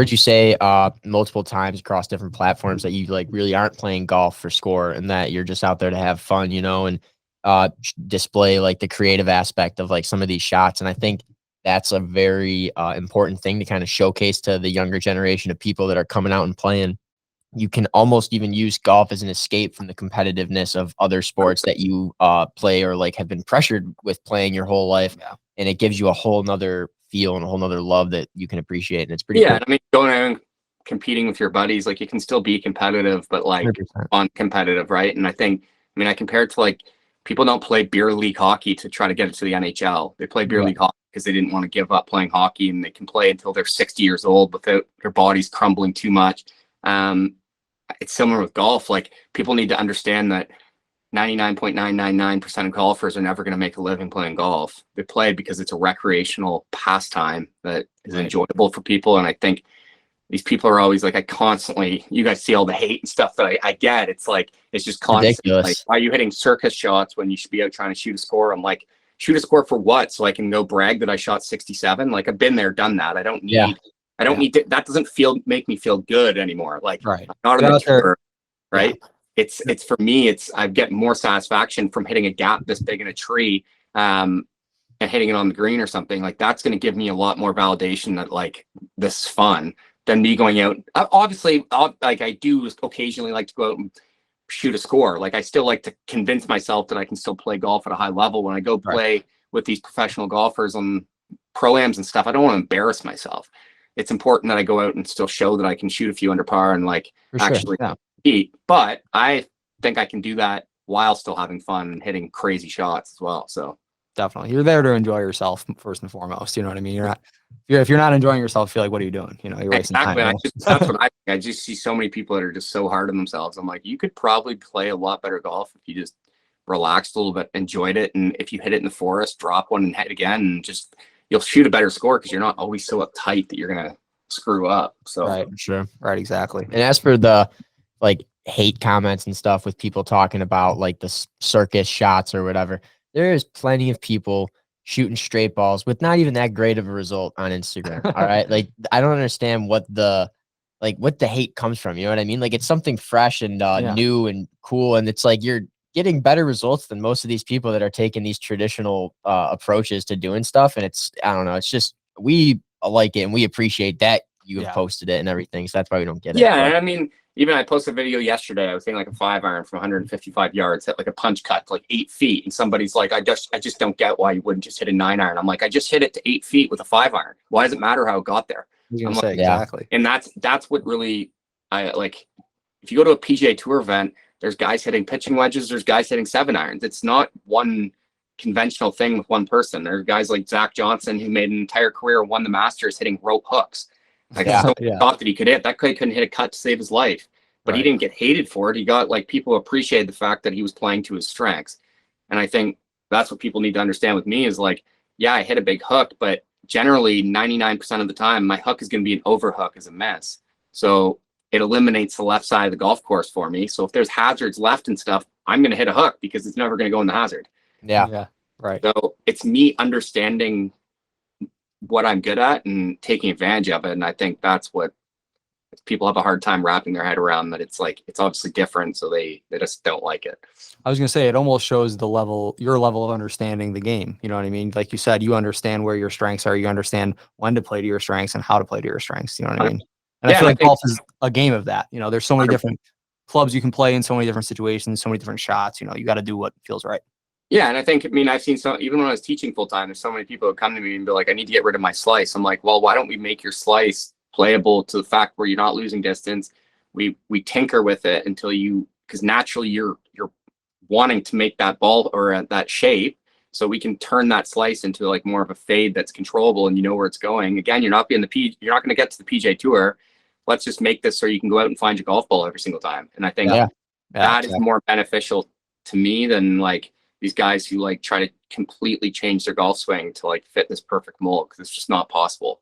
heard you say multiple times across different platforms that you like really aren't playing golf for score and that you're just out there to have fun, you know, and display like the creative aspect of like some of these shots. And I think that's a very important thing to kind of showcase to the younger generation of people that are coming out and playing. You can almost even use golf as an escape from the competitiveness of other sports that you play or like have been pressured with playing your whole life. Yeah. And it gives you a whole nother feel and a whole nother love that you can appreciate. And it's pretty Yeah, cool. I mean, going out and competing with your buddies, like you can still be competitive, but like 100%. fun competitive, right? And I think, I mean, I compare it to like people don't play beer league hockey to try to get it to the NHL. They play beer league hockey because they didn't want to give up playing hockey, and they can play until they're 60 years old without their bodies crumbling too much. It's similar with golf. Like people need to understand that 99.999% of golfers are never going to make a living playing golf. They play because it's a recreational pastime that is enjoyable for people. And I think these people are always like, you guys see all the hate and stuff that I get. It's like, it's just constant. Ridiculous. Like, why are you hitting circus shots when you should be out trying to shoot a score? I'm like, shoot a score for what? So I can go brag that I shot 67. Like I've been there, done that. I don't need, that doesn't make me feel good anymore. Like I'm not on the tour, right? It's for me, I get more satisfaction from hitting a gap this big in a tree and hitting it on the green or something. Like that's going to give me a lot more validation that like this is fun than me going out. Obviously, like I do occasionally like to go out and shoot a score. Like I still like to convince myself that I can still play golf at a high level. When I go play with these professional golfers on pro-ams and stuff, I don't want to embarrass myself. It's important that I go out and still show that I can shoot a few under par and like actually compete. But I think I can do that while still having fun and hitting crazy shots as well. So definitely, you're there to enjoy yourself first and foremost. You know what I mean? You're not. If you're not enjoying yourself, feel like, what are you doing? You know, you're wasting time. That's what I just see so many people that are just so hard on themselves. I'm like, you could probably play a lot better golf if you just relaxed a little bit, enjoyed it, and if you hit it in the forest, drop one and hit again, and just you'll shoot a better score because you're not always so uptight that you're gonna screw up. So right, exactly. And as for the like hate comments and stuff with people talking about like the circus shots or whatever, there is plenty of people shooting straight balls with not even that great of a result on Instagram. All right. Like, I don't understand what the hate comes from. You know what I mean? Like, it's something fresh and new and cool. And it's like, you're getting better results than most of these people that are taking these traditional approaches to doing stuff. And I don't know. It's just, we like it and we appreciate that you have posted it and everything. So that's why we don't get it. Yeah. And I mean, even I posted a video yesterday. I was hitting like a 5-iron from 155 yards, hit like a punch cut to like 8 feet. And somebody's like, I just don't get why you wouldn't just hit a 9-iron. I'm like, I just hit it to 8 feet with a 5-iron. Why does it matter how it got there? I'm like, exactly. And that's what really I like. If you go to a PGA Tour event, there's guys hitting pitching wedges. There's guys hitting 7-irons. It's not one conventional thing with one person. There are guys like Zach Johnson who made an entire career and won the Masters hitting rope hooks. Like thought that he could hit. That guy couldn't hit a cut to save his life, but he didn't get hated for it. He got like people appreciated the fact that he was playing to his strengths, and I think that's what people need to understand with me is like, yeah, I hit a big hook, but generally 99% of the time my hook is going to be an overhook as a miss. So it eliminates the left side of the golf course for me. So if there's hazards left and stuff, I'm going to hit a hook because it's never going to go in the hazard. Yeah. Right. So it's me understanding what I'm good at and taking advantage of it. And I think that's what people have a hard time wrapping their head around, that it's like, it's obviously different. So they just don't like it. I was going to say, it almost shows your level of understanding the game. You know what I mean? Like you said, you understand where your strengths are. You understand when to play to your strengths and how to play to your strengths. You know what I mean? And I feel like golf is a game of that. You know, there's so many different clubs you can play in, so many different situations, so many different shots. You know, you got to do what feels right. Yeah. And I think, I've seen even when I was teaching full time, there's so many people who come to me and be like, I need to get rid of my slice. I'm like, well, why don't we make your slice playable to the fact where you're not losing distance? We tinker with it until because naturally you're wanting to make that ball or that shape. So we can turn that slice into like more of a fade that's controllable and you know where it's going. Again, you're not going to get to the PGA Tour. Let's just make this so you can go out and find your golf ball every single time. And I think that is more beneficial to me than like these guys who like try to completely change their golf swing to like fit this perfect mold, because it's just not possible.